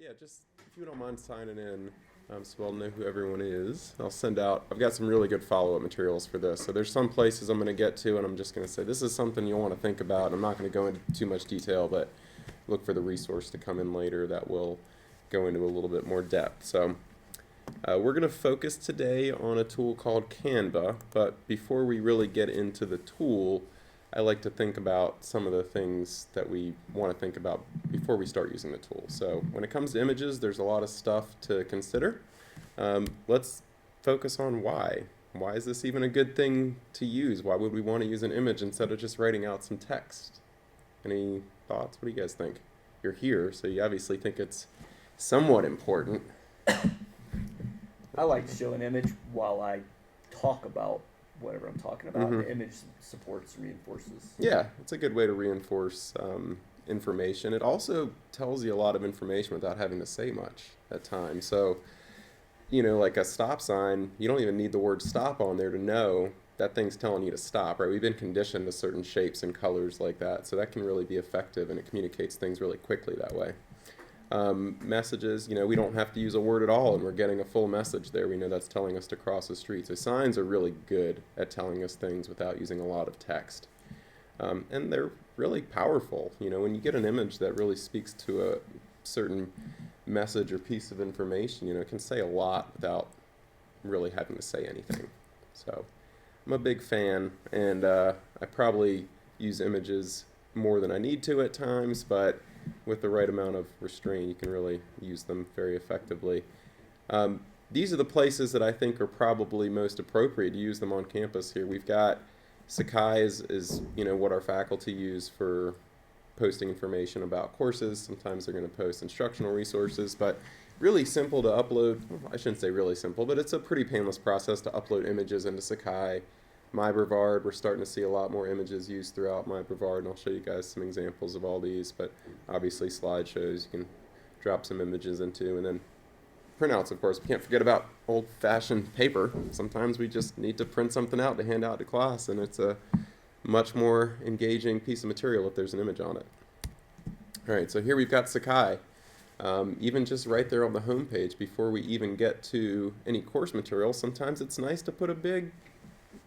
Yeah, just if you don't mind signing in, so I'll know who everyone is. I'll send out. I've got some really good follow-up materials for this. So there's some places I'm going to get to, and I'm just going to say this is something you'll want to think about. I'm not going to go into too much detail, but look for the resource to come in later that will go into a little bit more depth. So we're going to focus today on a tool called Canva. But before we really get into the tool, I like to think about some of the things that we want to think about before we start using the tool. So when it comes to images, there's a lot of stuff to consider. Let's focus on why. Why is this even a good thing to use? Why would we want to use an image instead of just writing out some text? Any thoughts? What do you guys think? You're here, so you obviously think it's somewhat important. I like to show an image while I talk about whatever I'm talking about. Mhm. The image supports, reinforces. Yeah, it's a good way to reinforce information. It also tells you a lot of information without having to say much at times. So, like a stop sign, you don't even need the word stop on there to know that thing's telling you to stop, right? We've been conditioned to certain shapes and colors like that, so that can really be effective and it communicates things really quickly that way. Messages, we don't have to use a word at all and we're getting a full message there. We know that's telling us to cross the street. So signs are really good at telling us things without using a lot of text. And they're really powerful. When you get an image that really speaks to a certain message or piece of information, it can say a lot without really having to say anything. So I'm a big fan, and I probably use images more than I need to at times, but with the right amount of restraint, you can really use them very effectively. These are the places that I think are probably most appropriate to use them on campus here. We've got Sakai is what our faculty use for posting information about courses. Sometimes they're going to post instructional resources, but really simple to upload. Well, I shouldn't say really simple, but it's a pretty painless process to upload images into Sakai. MyBrevard, we're starting to see a lot more images used throughout MyBrevard, and I'll show you guys some examples of all these, but obviously slideshows you can drop some images into, and then printouts, of course. We can't forget about old-fashioned paper. Sometimes we just need to print something out to hand out to class, and it's a much more engaging piece of material if there's an image on it. All right, so here we've got Sakai. Even just right there on the home page, before we even get to any course material, sometimes it's nice to put a big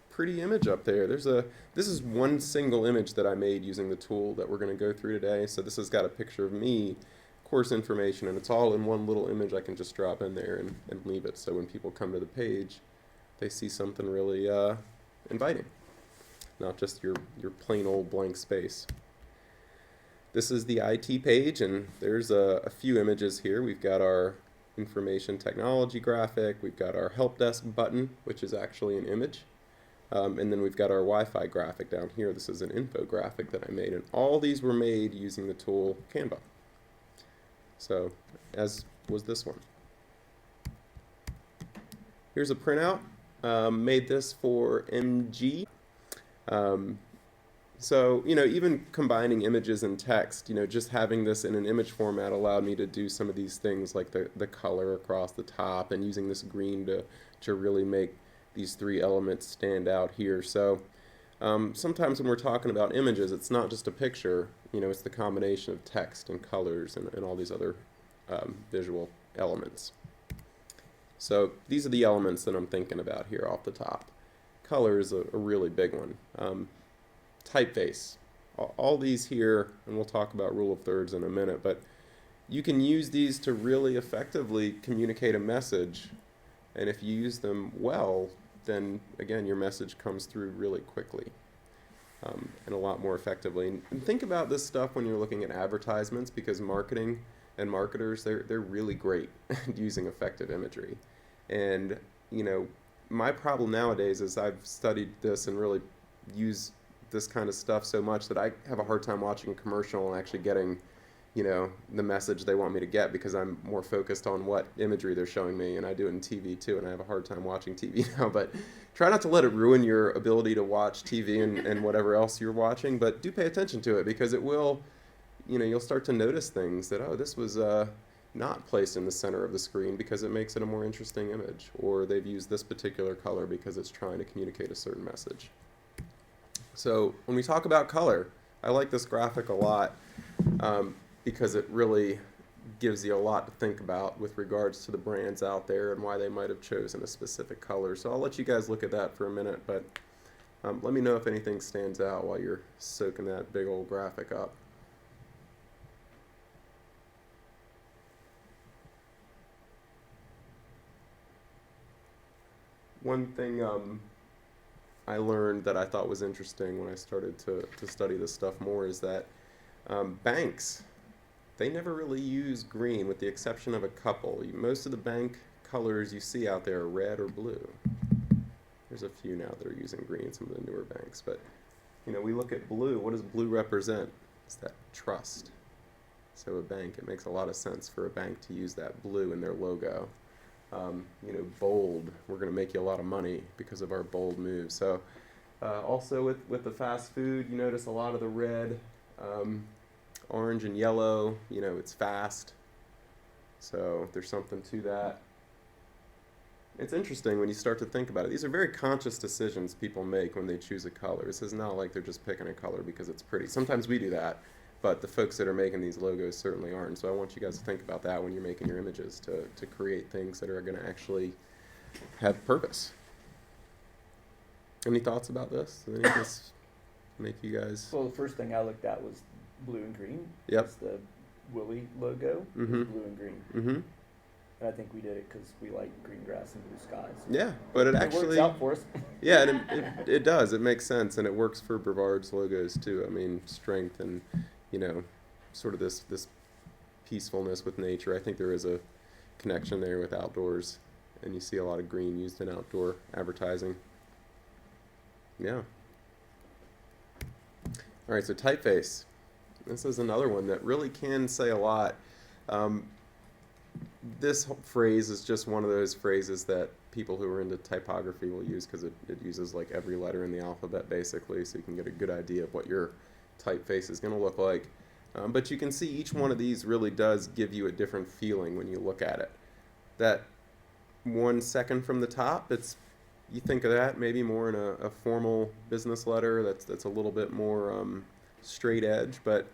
pretty image up there. This is one single image that I made using the tool that we're going to go through today. So this has got a picture of me, course information, and it's all in one little image I can just drop in there and leave it. So when people come to the page, they see something really inviting, not just your plain old blank space. This is the IT page, and there's a few images here. We've got our information technology graphic. We've got our help desk button, which is actually an image. And then we've got our Wi-Fi graphic down here. This is an infographic that I made, and all these were made using the tool Canva. So, as was this one. Here's a printout. Made this for MG. So, even combining images and text, just having this in an image format allowed me to do some of these things like the color across the top and using this green to really make these three elements stand out here. So sometimes when we're talking about images, it's not just a picture, it's the combination of text and colors and all these other visual elements. So these are the elements that I'm thinking about here off the top. Color is a really big one. Typeface. All these here, and we'll talk about rule of thirds in a minute, but you can use these to really effectively communicate a message, and if you use them well, then again your message comes through really quickly and a lot more effectively. And think about this stuff when you're looking at advertisements, because marketing and marketers, they're really great at using effective imagery. And my problem nowadays is I've studied this and really use this kind of stuff so much that I have a hard time watching a commercial and actually getting the message they want me to get, because I'm more focused on what imagery they're showing me, and I do it in TV too, and I have a hard time watching TV now. But try not to let it ruin your ability to watch TV and whatever else you're watching, but do pay attention to it, because it will, you'll start to notice things that, oh, this was not placed in the center of the screen because it makes it a more interesting image, or they've used this particular color because it's trying to communicate a certain message. So when we talk about color, I like this graphic a lot because it really gives you a lot to think about with regards to the brands out there and why they might have chosen a specific color. So I'll let you guys look at that for a minute, but let me know if anything stands out while you're soaking that big old graphic up. One thing I learned that I thought was interesting when I started to study this stuff more is that banks, they never really use green with the exception of a couple. Most of the bank colors you see out there are red or blue. There's a few now that are using green, some of the newer banks. But, we look at blue. What does blue represent? It's that trust. So a bank, it makes a lot of sense for a bank to use that blue in their logo. Bold, we're going to make you a lot of money because of our bold moves. So also with the fast food, you notice a lot of the red, orange and yellow, it's fast. So there's something to that. It's interesting when you start to think about it. These are very conscious decisions people make when they choose a color. This is not like they're just picking a color because it's pretty. Sometimes we do that, but the folks that are making these logos certainly aren't. So I want you guys to think about that when you're making your images to create things that are going to actually have purpose. Any thoughts about this? Does any of this make you guys? Well, the first thing I looked at was blue and green. Yep. It's the Willie logo. Mhm. It's blue and green. Mm-hmm. And I think we did it because we like green grass and blue skies. Yeah, but it It actually works out for us. Yeah, it does. It makes sense, and it works for Brevard's logos too. I mean, strength and sort of this peacefulness with nature. I think there is a connection there with outdoors, and you see a lot of green used in outdoor advertising. Yeah. All right, so typeface. This is another one that really can say a lot. This phrase is just one of those phrases that people who are into typography will use because it uses like every letter in the alphabet basically, so you can get a good idea of what your typeface is going to look like. But you can see each one of these really does give you a different feeling when you look at it. That 1 second from the top, you think of that maybe more in a formal business letter that's a little bit more straight edge, but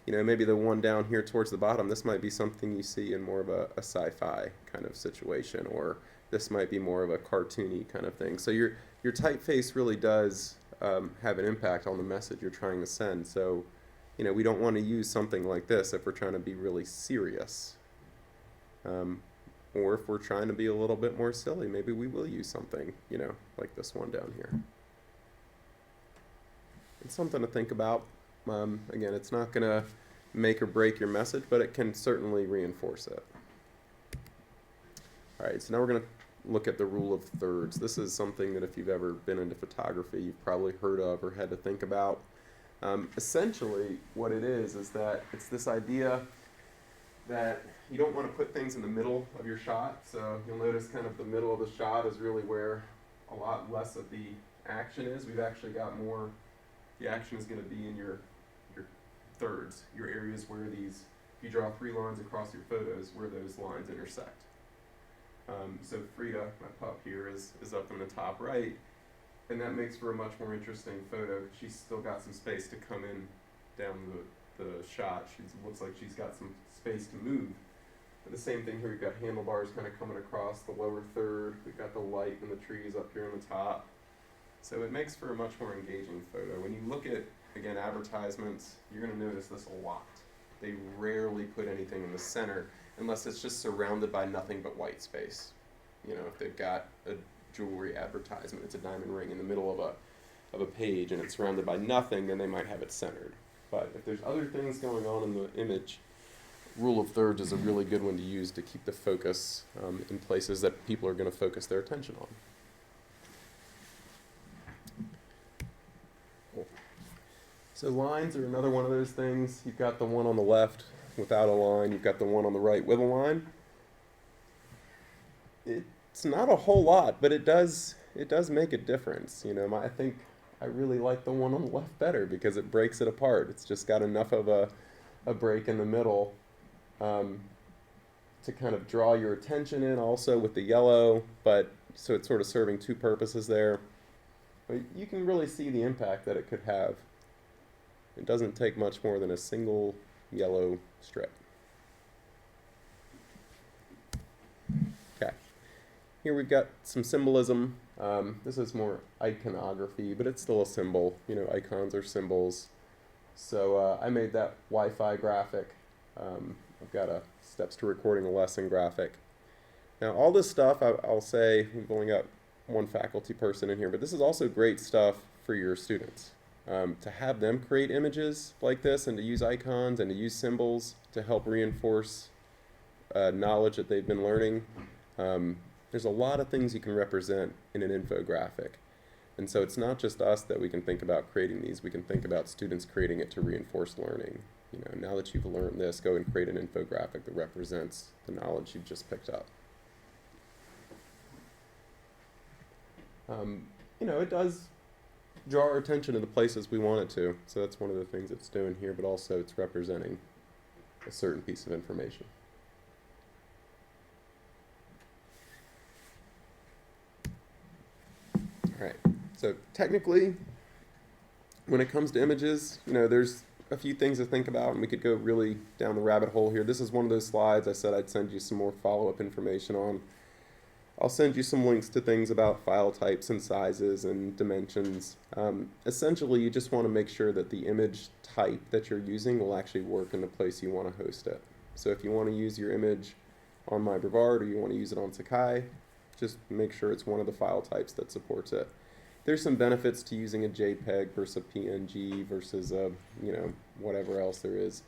maybe the one down here towards the bottom, this might be something you see in more of a sci-fi kind of situation, or this might be more of a cartoony kind of thing. So your typeface really does have an impact on the message you're trying to send. So, we don't want to use something like this if we're trying to be really serious. Or if we're trying to be a little bit more silly, maybe we will use something, like this one down here. It's something to think about. Again, it's not going to make or break your message, but it can certainly reinforce it. All right, so now we're going to look at the rule of thirds. This is something that if you've ever been into photography, you've probably heard of or had to think about. Essentially, what it is that it's this idea that you don't want to put things in the middle of your shot. So you'll notice kind of the middle of the shot is really where a lot less of the action is. We've actually got more, the action is going to be in your thirds, your areas where if you draw 3 lines across your photos, where those lines intersect. So Frida, my pup here, is up in the top right, and that makes for a much more interesting photo. She's still got some space to come in down the shot. She looks like she's got some space to move. And the same thing here, we've got handlebars kind of coming across the lower third. We've got the light and the trees up here on the top. So it makes for a much more engaging photo. When you look at, again, advertisements, you're going to notice this a lot. They rarely put anything in the center unless it's just surrounded by nothing but white space. If they've got a jewelry advertisement, it's a diamond ring in the middle of a page and it's surrounded by nothing, then they might have it centered. But if there's other things going on in the image, rule of thirds is a really good one to use to keep the focus in places that people are going to focus their attention on. Cool. So lines are another one of those things. You've got the one on the left without a line. You've got the one on the right with a line. It's not a whole lot, but it does make a difference. I think I really like the one on the left better because it breaks it apart. It's just got enough of a break in the middle to kind of draw your attention in also with the yellow, but so it's sort of serving 2 purposes there. But you can really see the impact that it could have. It doesn't take much more than a single yellow strip. here we've got some symbolism. This is more iconography, but it's still a symbol. You know, icons are symbols. So I made that Wi-Fi graphic. I've got a steps to recording a lesson graphic. Now, all this stuff, I'll say, we've only got one faculty person in here, but this is also great stuff for your students. To have them create images like this and to use icons and to use symbols to help reinforce knowledge that they've been learning. There's a lot of things you can represent in an infographic. And so it's not just us that we can think about creating these, we can think about students creating it to reinforce learning. You know, now that you've learned this, go and create an infographic that represents the knowledge you've just picked up. You know, it does draw our attention to the places we want it to. So that's one of the things it's doing here, but also it's representing a certain piece of information. All right, so technically, when it comes to images, you know, there's a few things to think about, and we could go really down the rabbit hole here. This is one of those slides I said I'd send you some more follow-up information on. I'll send you some links to things about file types and sizes and dimensions. Essentially, you just want to make sure that the image type that you're using will actually work in the place you want to host it. So if you want to use your image on MyBrevard or you want to use it on Sakai, just make sure it's one of the file types that supports it. There's some benefits to using a JPEG versus a PNG versus a, you know, whatever else there is.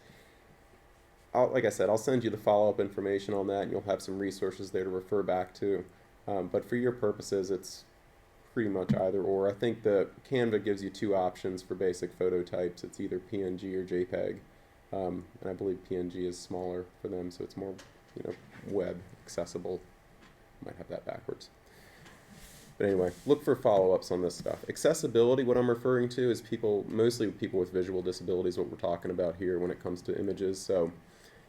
Like I said, I'll send you the follow-up information on that, and you'll have some resources there to refer back to. But for your purposes, it's pretty much either or. I think the Canva gives you two options for basic photo types. It's either PNG or JPEG, and I believe PNG is smaller for them, so it's more, you know, web accessible. Might have that backwards. But anyway, look for follow-ups on this stuff. Accessibility, what I'm referring to is people, mostly people with visual disabilities, what we're talking about here when it comes to images. So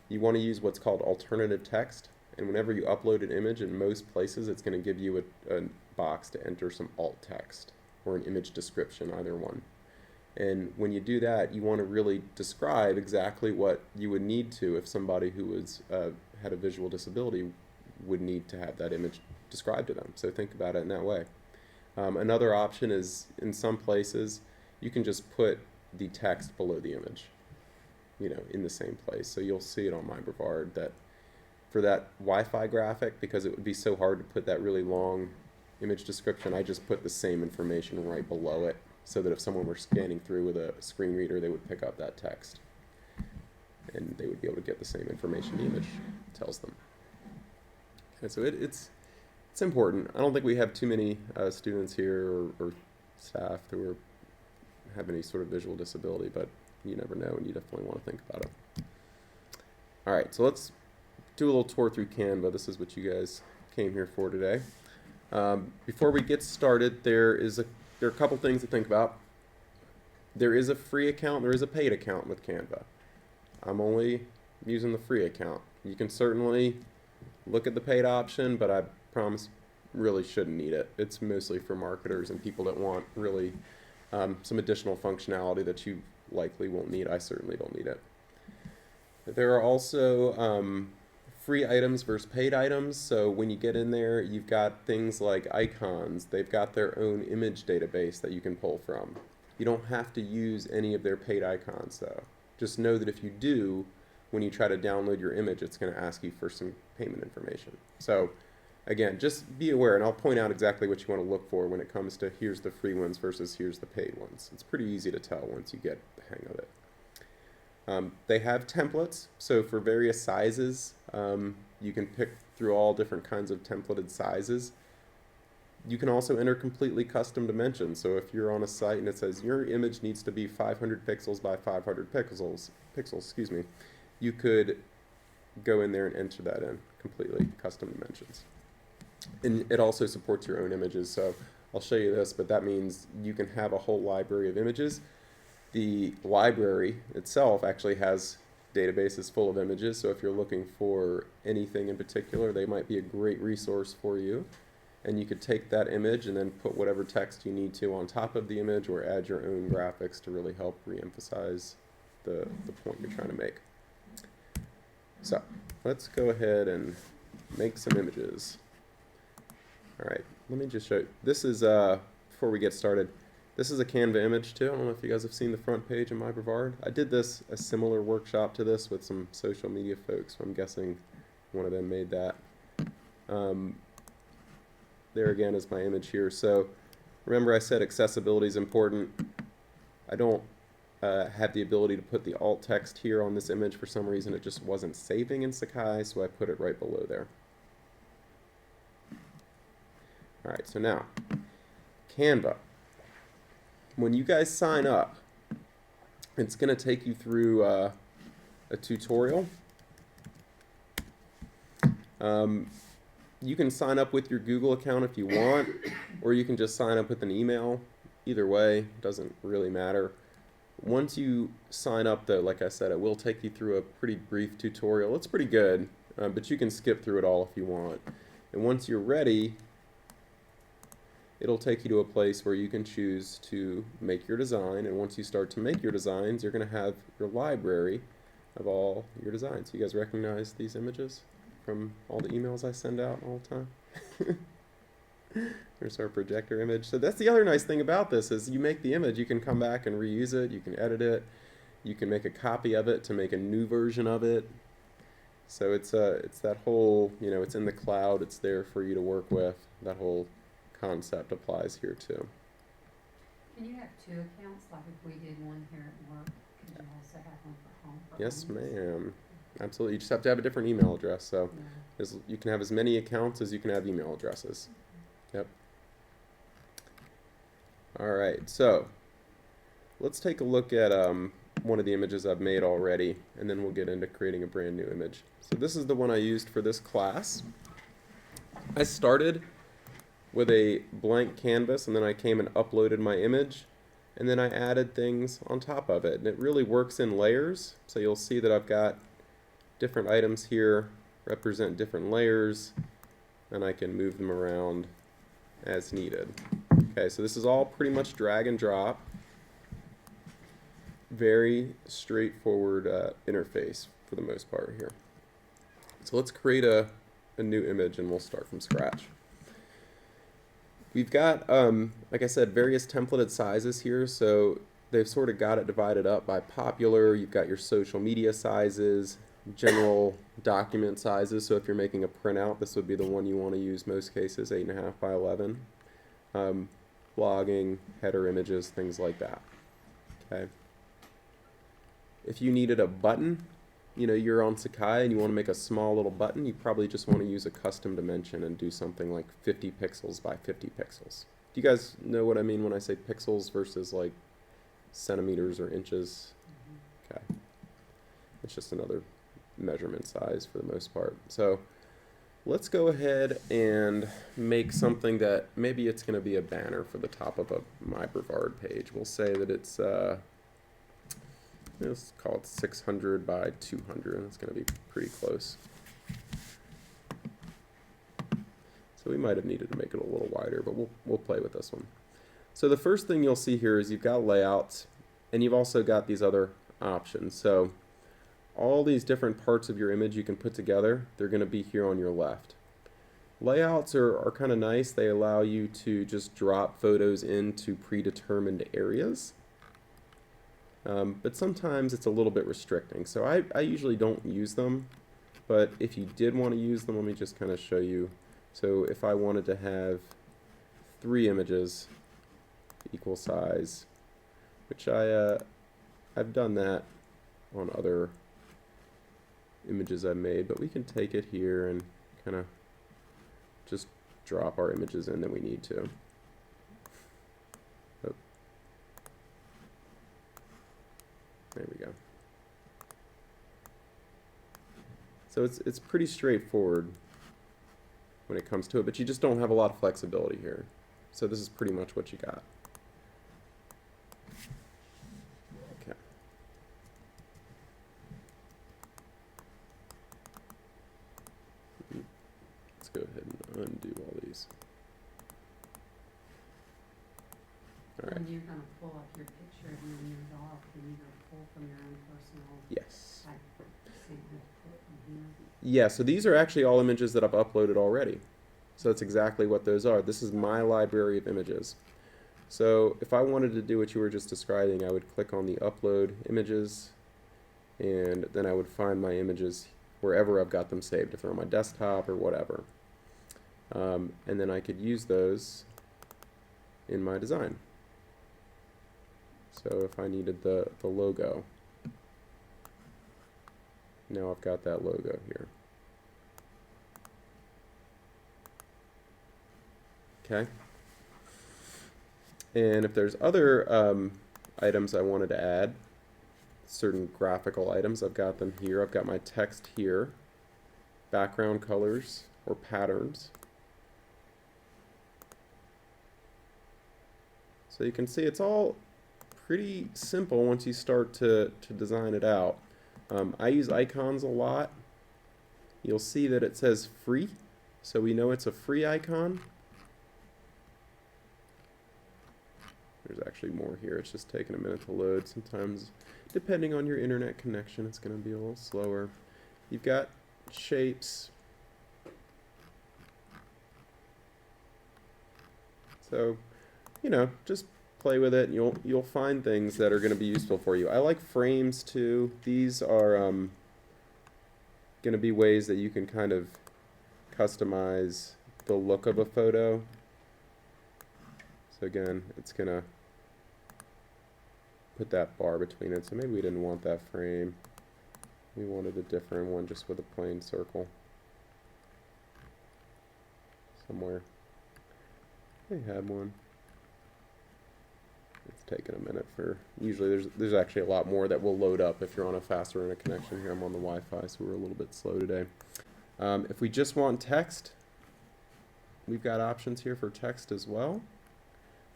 you want to use what's called alternative text. And whenever you upload an image, in most places, it's going to give you a box to enter some alt text or an image description, either one. And when you do that, you want to really describe exactly what you would need to if somebody who was had a visual disability would need to have that image described to them. So think about it in that way. Another option is, in some places, you can just put the text below the image, you know, in the same place. So you'll see it on MyBrevard that for that Wi-Fi graphic, because it would be so hard to put that really long image description, I just put the same information right below it so that if someone were scanning through with a screen reader, they would pick up that text and they would be able to get the same information the image tells them. And so it's important. I don't think we have too many students here or staff who have any sort of visual disability, but you never know, and you definitely want to think about it. All right, so let's do a little tour through Canva. This is what you guys came here for today. Before we get started, there are a couple things to think about. There is a free account, there is a paid account with Canva. I'm only using the free account. You can certainly look at the paid option, but I promise really shouldn't need it. It's mostly for marketers and people that want really some additional functionality that you likely won't need. I certainly don't need it. There are also free items versus paid items. So when you get in there, you've got things like icons. They've got their own image database that you can pull from. You don't have to use any of their paid icons though. Just know that if you do, when you try to download your image, it's going to ask you for some payment information. So again, just be aware, and I'll point out exactly what you want to look for when it comes to here's the free ones versus here's the paid ones. It's pretty easy to tell once you get the hang of it. They have templates, so for various sizes, you can pick through all different kinds of templated sizes. You can also enter completely custom dimensions. So if you're on a site and it says your image needs to be 500 pixels by 500 pixels, you could go in there and enter that in completely custom dimensions. And it also supports your own images. So I'll show you this, but that means you can have a whole library of images. The library itself actually has databases full of images. So if you're looking for anything in particular, they might be a great resource for you. And you could take that image and then put whatever text you need to on top of the image or add your own graphics to really help re-emphasize the point you're trying to make. So let's go ahead and make some images. All right, let me just show you. This is, before we get started, this is a Canva image too. I don't know if you guys have seen the front page of My Brevard. I did this, a similar workshop to this with some social media folks. So I'm guessing one of them made that. There again is my image here. So remember I said accessibility is important. I don't have the ability to put the alt text here on this image. For some reason it just wasn't saving in Sakai, so I put it right below there. All right, so now, Canva. When you guys sign up, it's going to take you through a tutorial. You can sign up with your Google account if you want, or you can just sign up with an email. Either way, doesn't really matter. Once you sign up, though, like I said, it will take you through a pretty brief tutorial. It's pretty good, but you can skip through it all if you want. And once you're ready, it'll take you to a place where you can choose to make your design. And once you start to make your designs, you're going to have your library of all your designs. You guys recognize these images from all the emails I send out all the time? There's our projector image. So that's the other nice thing about this is you make the image, you can come back and reuse it, you can edit it, you can make a copy of it to make a new version of it. So it's that whole, you know, it's in the cloud, it's there for you to work with. That whole concept applies here too. Can you have two accounts, like if we did one here at work, could you also have one for home? Yes, ma'am. Absolutely. You just have to have a different email address. So Yeah. you can have as many accounts as you can have email addresses. Yep. All right. So let's take a look at one of the images I've made already, and then we'll get into creating a brand new image. So this is the one I used for this class. I started with a blank canvas, and then I came and uploaded my image, and then I added things on top of it. And it really works in layers. So you'll see that I've got different items here represent different layers, and I can move them around as needed. Okay, so this is all pretty much drag and drop. Very straightforward interface for the most part here. So let's create a new image, and we'll start from scratch. We've got, like I said, various templated sizes here, so they've sort of got it divided up by popular. You've got your social media sizes, general document sizes, so if you're making a printout, this would be the one you want to use most cases, 8.5 by 11. Blogging, header images, things like that. Okay. If you needed a button, you know, you're on Sakai and you want to make a small little button, you probably just want to use a custom dimension and do something like 50 pixels by 50 pixels. Do you guys know what I mean when I say pixels versus like centimeters or inches? Okay. It's just another measurement size for the most part. So let's go ahead and make something that maybe it's going to be a banner for the top of a My Brevard page. We'll say that it's let's call it 600 by 200. It's going to be pretty close. So we might have needed to make it a little wider, but we'll play with this one. So the first thing you'll see here is you've got layouts, and you've also got these other options. So all these different parts of your image you can put together, they're going to be here on your left. Layouts are kind of nice. They allow you to just drop photos into predetermined areas. But sometimes it's a little bit restricting. So I usually don't use them, but if you did want to use them, let me just kind of show you. So if I wanted to have 3 images equal size, which I've done that on other images I've made, but we can take it here and kind of just drop our images in that we need to. Oh. There we go. So it's pretty straightforward when it comes to it, but you just don't have a lot of flexibility here. So this is pretty much what you got. Okay. Let's go ahead and undo all these. All right. When you're going to pull up your picture of you and your dog, then you're going to pull from your own personal Yes. type sample to put in here. Yeah, so these are actually all images that I've uploaded already. So that's exactly what those are. This is my library of images. So if I wanted to do what you were just describing, I would click on the upload images, and then I would find my images wherever I've got them saved, if they're on my desktop or whatever. And then I could use those in my design. So if I needed the logo, now I've got that logo here. Okay. And if there's other items I wanted to add, certain graphical items, I've got them here. I've got my text here, background colors or patterns. So you can see it's all pretty simple once you start to design it out. I use icons a lot. You'll see that it says free, so we know it's a free icon. There's actually more here. It's just taking a minute to load. Sometimes, depending on your internet connection, it's going to be a little slower. You've got shapes. So, you know, just play with it, and you'll find things that are going to be useful for you. I like frames too. These are going to be ways that you can kind of customize the look of a photo. So again, it's going to put that bar between it. So maybe we didn't want that frame. We wanted a different one just with a plain circle somewhere. They had one. It's taking a minute for, usually there's actually a lot more that will load up if you're on a faster internet connection. Here I'm on the Wi-Fi, so we're a little bit slow today. If we just want text, we've got options here for text as well.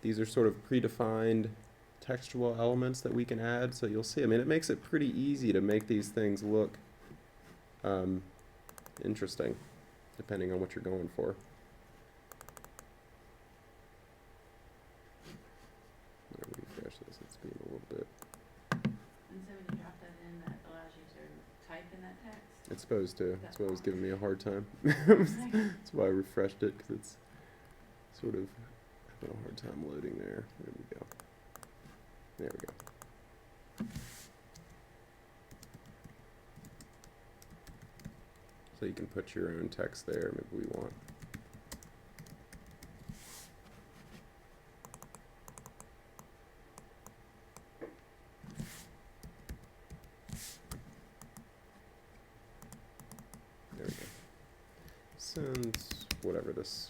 These are sort of predefined textual elements that we can add, so you'll see, I mean, it makes it pretty easy to make these things look interesting, depending on what you're going for. Let me refresh this, it's being a little bit. And so when you drop that in, that allows you to type in that text? It's supposed to. That's why it was giving me a hard time. That's why I refreshed it, because it's sort of having a hard time loading there. There we go. There we go. So you can put your own text there, maybe we want. There we go. Since whatever this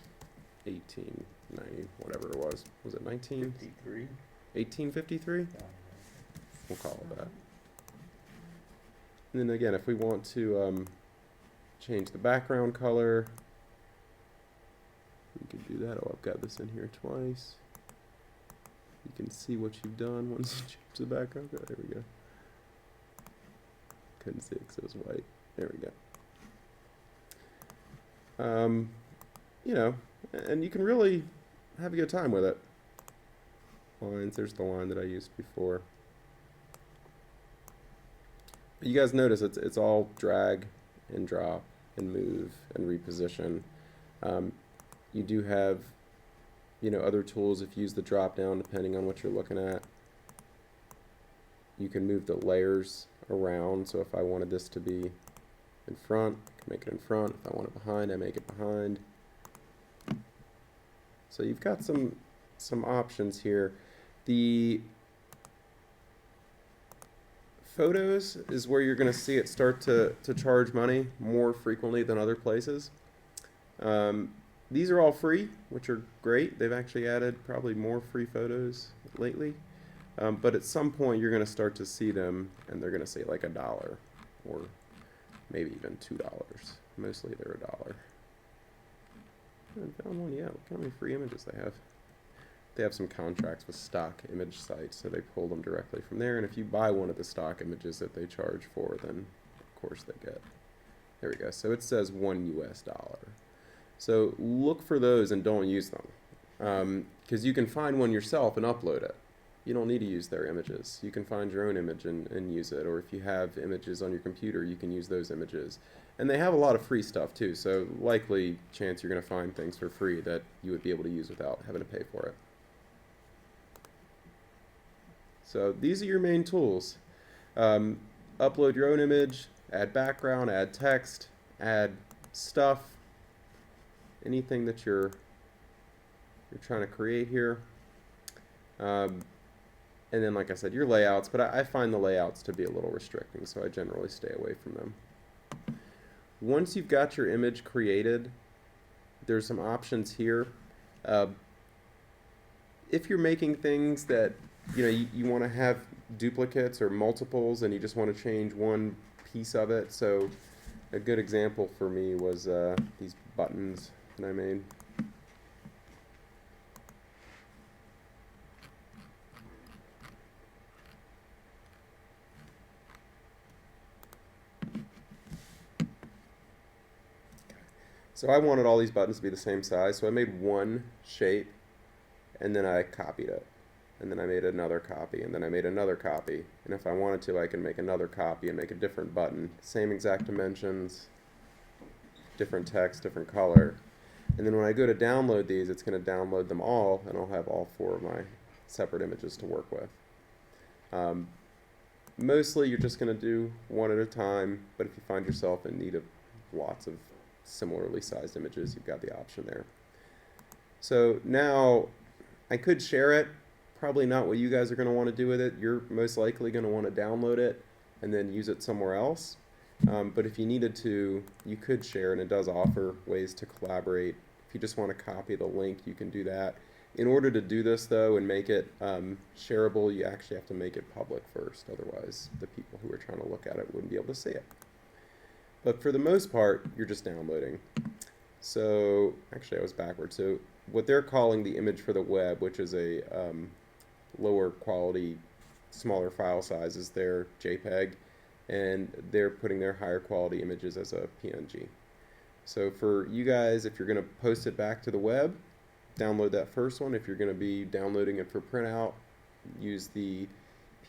1890, whatever it was it 19? 53. 1853? We'll call it that. And then again, if we want to change the background color, we could do that. Oh, I've got this in here twice. You can see what you've done once you change the background color. There we go. Couldn't see it because it was white. There we go. You know, and you can really have a good time with it. Lines, there's the line that I used before. You guys notice it's all drag and drop and move and reposition. You do have, you know, other tools if you use the drop down depending on what you're looking at. You can move the layers around, so if I wanted this to be in front, I can make it in front. If I want it behind, I make it behind. So you've got some options here. The photos is where you're going to see it start to charge money more frequently than other places. These are all free, which are great. They've actually added probably more free photos lately. But at some point you're going to start to see them and they're going to say like $1 or maybe even $2. Mostly they're $1. I haven't found one yet. Look how many free images they have. They have some contracts with stock image sites, so they pull them directly from there. And if you buy one of the stock images that they charge for, then of course they get. There we go. So it says $1 US. So look for those and don't use them, because you can find one yourself and upload it. you don't need to use their images. You can find your own image and use it. Or if you have images on your computer, you can use those images. And they have a lot of free stuff too, so likely chance you're going to find things for free that you would be able to use without having to pay for it. So these are your main tools. Upload your own image, add background, add text, add stuff, anything that you're trying to create here. And then, like I said, your layouts, but I find the layouts to be a little restricting, so I generally stay away from them. Once you've got your image created, there's some options here. If you're making things that you want to have duplicates or multiples and you just want to change one piece of it, so a good example for me was these buttons that I made. So I wanted all these buttons to be the same size, so I made one shape, and then I copied it. And then I made another copy, and then I made another copy. And if I wanted to, I can make another copy and make a different button. Same exact dimensions, different text, different color. And then when I go to download these, it's going to download them all, and I'll have all 4 of my separate images to work with. Mostly you're just going to do one at a time, but if you find yourself in need of lots of similarly sized images, you've got the option there. So now I could share it. Probably not what you guys are going to want to do with it. You're most likely going to want to download it and then use it somewhere else. But if you needed to, you could share, and it does offer ways to collaborate. If you just want to copy the link, you can do that. In order to do this, though, and make it shareable, you actually have to make it public first. Otherwise, the people who are trying to look at it wouldn't be able to see it. But for the most part, you're just downloading. So, actually, I was backwards. So, what they're calling the image for the web, which is a lower quality, smaller file size, is their JPEG, and they're putting their higher quality images as a PNG. So, for you guys, if you're going to post it back to the web, download that first one. If you're going to be downloading it for printout, use the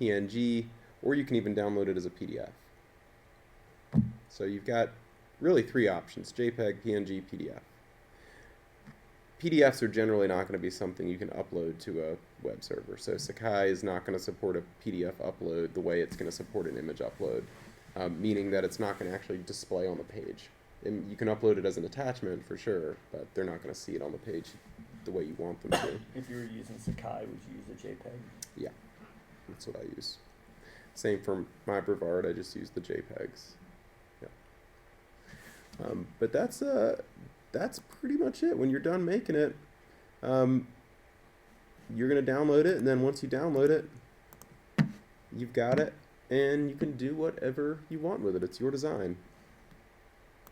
PNG, or you can even download it as a PDF. So you've got really 3 options: JPEG, PNG, PDF. PDFs are generally not going to be something you can upload to a web server. So Sakai is not going to support a PDF upload the way it's going to support an image upload, meaning that it's not going to actually display on the page. And you can upload it as an attachment for sure, but they're not going to see it on the page the way you want them to. If you were using Sakai, would you use a JPEG? Yeah, that's what I use. Same for my Brevard, I just use the JPEGs. Yeah. But that's pretty much it. When you're done making it, you're going to download it, and then once you download it, you've got it, and you can do whatever you want with it. It's your design.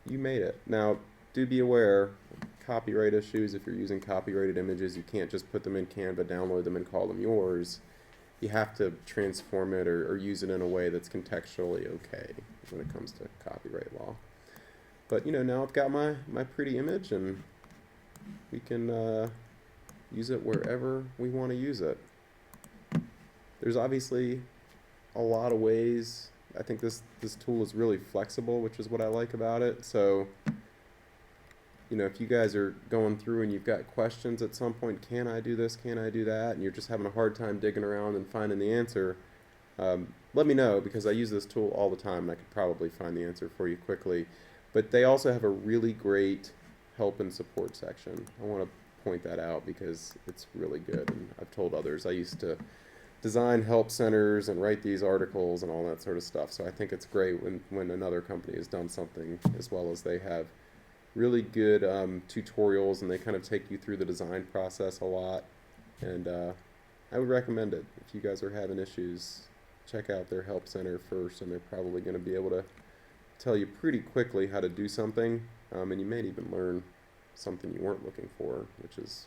You made it. Now, do be aware, copyright issues. If you're using copyrighted images, you can't just put them in Canva, download them, and call them yours. You have to transform it or use it in a way that's contextually okay when it comes to copyright law. But, now I've got my pretty image, and we can use it wherever we want to use it. There's obviously a lot of ways. I think this tool is really flexible, which is what I like about it. So, if you guys are going through and you've got questions at some point, can I do this, can I do that, and you're just having a hard time digging around and finding the answer, let me know, because I use this tool all the time, and I could probably find the answer for you quickly. But they also have a really great help and support section. I want to point that out because it's really good, and I've told others. I used to design help centers and write these articles and all that sort of stuff, so I think it's great when another company has done something as well as they have. Really good tutorials, and they kind of take you through the design process a lot, and I would recommend it. If you guys are having issues, check out their help center first, and they're probably going to be able to tell you pretty quickly how to do something, and you may even learn something you weren't looking for, which is,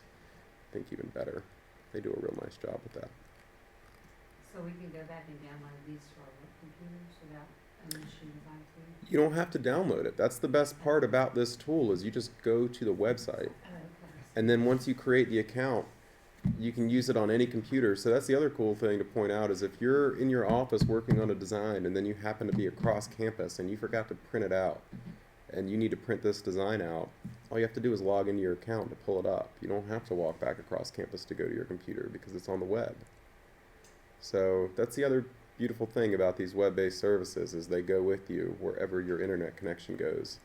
I think, even better. They do a real nice job with that. So we can go back and download these to our work computers without an issue with IT? You don't have to download it. That's the best part about this tool, is you just go to the website. Oh, okay. And then once you create the account, you can use it on any computer. So that's the other cool thing to point out is if you're in your office working on a design and then you happen to be across campus and you forgot to print it out and you need to print this design out, all you have to do is log into your account to pull it up. You don't have to walk back across campus to go to your computer because it's on the web. So that's the other beautiful thing about these web-based services is they go with you wherever your internet connection goes.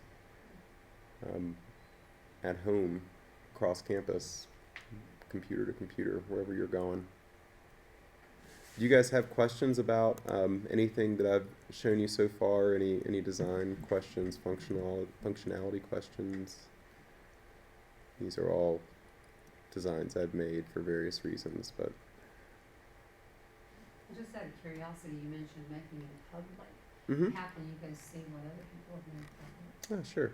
At home, across campus, computer to computer, wherever you're going. Do you guys have questions about anything that I've shown you so far? Any design questions, functionality questions? These are all designs I've made for various reasons, but Just out of curiosity, you mentioned making it public. mm-hmm. How can you guys see what other people have made public? Oh, sure.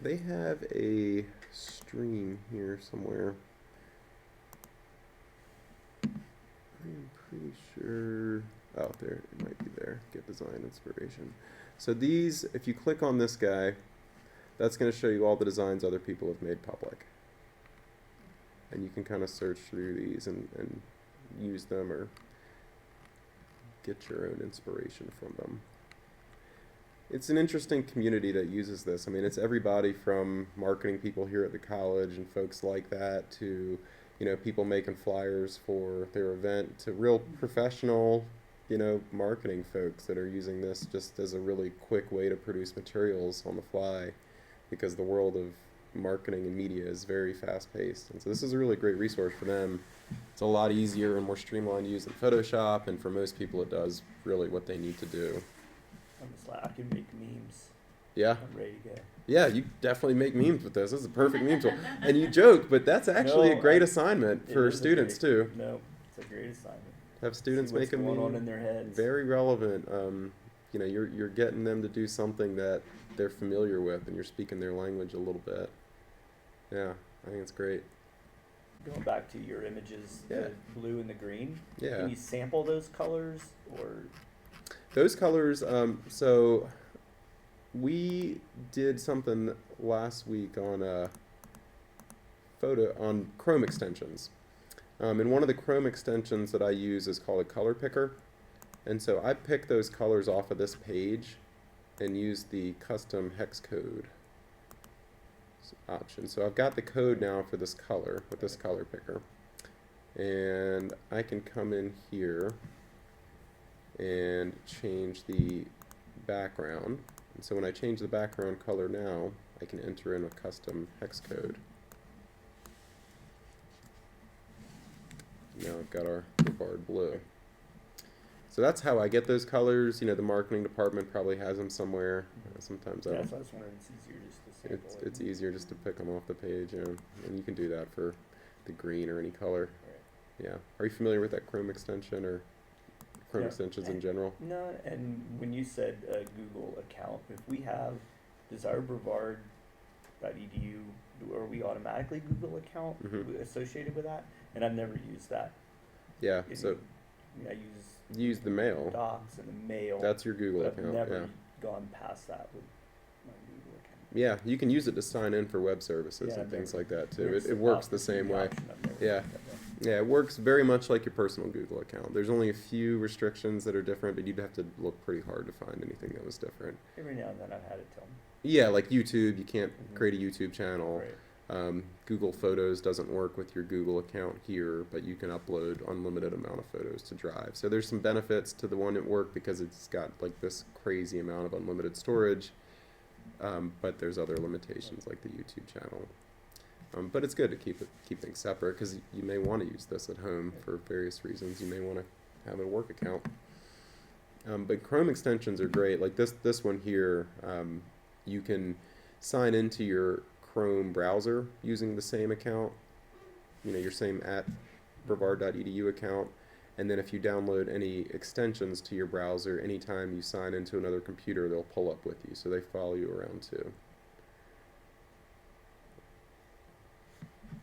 They have a stream here somewhere. I'm pretty sure. Oh, there it might be there. Get design inspiration. So these, if you click on this guy, that's going to show you all the designs other people have made public. And you can kind of search through these and use them or get your own inspiration from them. It's an interesting community that uses this. I mean, it's everybody from marketing people here at the college and folks like that to, you know, people making flyers for their event to real professional, you know, marketing folks that are using this just as a really quick way to produce materials on the fly because the world of marketing and media is very fast-paced. And so this is a really great resource for them. It's a lot easier and more streamlined to use than Photoshop, and for most people it does really what they need to do. I'm just like, I can make memes. Yeah. I'm ready to go. Yeah, you definitely make memes with this. This is a perfect meme tool. And you joke, but that's actually a No, great assignment It for is a students great- too. No, it's a great assignment. Have students See what's make a going on meme. in their heads. Very relevant. You know, you're getting them to do something that they're familiar with, and you're speaking their language a little bit. Yeah, I think it's great. Going back to your images, Yeah. the blue and the green. Yeah. Can you sample those colors or? Those colors, so we did something last week on on Chrome extensions. And one of the Chrome extensions that I use is called a color picker. And so I pick those colors off of this page and use the custom hex code option. So I've got the code now for this color with this color picker. And I can come in here and change the background. And so when I change the background color now, I can enter in a custom hex code. Now I've got our Brevard blue. So that's how I get those colors. You know, the marketing department probably has them somewhere. Sometimes Yeah, I that's what I was wondering. It's easier just to sample it. it's easier just to pick them off the page, you know, and you can do that for the green or any color. Right. Yeah. Are you familiar with that Chrome extension or Chrome Yeah. extensions in general? No, and when you said a Google account, if we have desirbrevard.edu, are we automatically Google account Mhm. associated with that? And I've never used that. Yeah. If So you- I mean, I use use the mail. Docs and the mail. That's your Google but I've account. never Yeah. gone past that with my Google account. Yeah, you can use it to sign in for web services Yeah, and I've things never- like that too. It's It works the option, same way. option, I've never Yeah. looked at that. Yeah, it works very much like your personal Google account. There's only a few restrictions that are different, but you'd have to look pretty hard to find anything that was different. Every now and then I've had it tell me. Yeah, like YouTube, you can't Mhm. create a YouTube channel. Right. Google Photos doesn't work with your Google account here, but you can upload unlimited amount of photos to Drive. So there's some benefits to the one at work because it's got like this crazy amount of unlimited storage, but there's other limitations like the YouTube channel. But it's good to keep things separate because you may want to use this at home for various reasons. You may want to have a work account. But Chrome extensions are great. Like this one here, you can sign into your Chrome browser using the same account, you know, your same @brevard.edu account. And then if you download any extensions to your browser, anytime you sign into another computer, they'll pull up with you. So they follow you around too.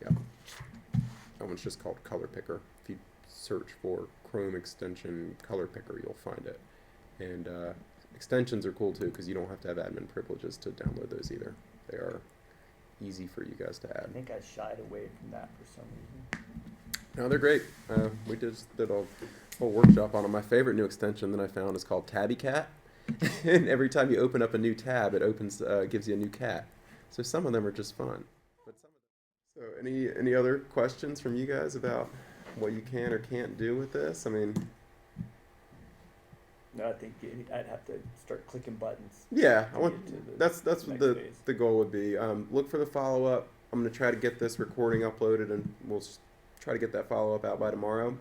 Yep. That one's just called Color Picker. If you search for Chrome extension Color Picker, you'll find it. And extensions are cool too because you don't have to have admin privileges to download those either. They are easy for you guys to I add. think I shied away from that for some reason. No, they're great. We just did a whole workshop on them. My favorite new extension that I found is called Tabby Cat, and every time you open up a new tab, it opens gives you a new cat. So some of them are just fun. But some of them... So any other questions from you guys about what you can or can't do with this? I mean, No, I think I'd have to start clicking buttons. yeah, I to want get to the that's what next the phase. the goal would be. Look for the follow up. I'm gonna try to get this recording uploaded, and we'll try to get that follow up out by tomorrow.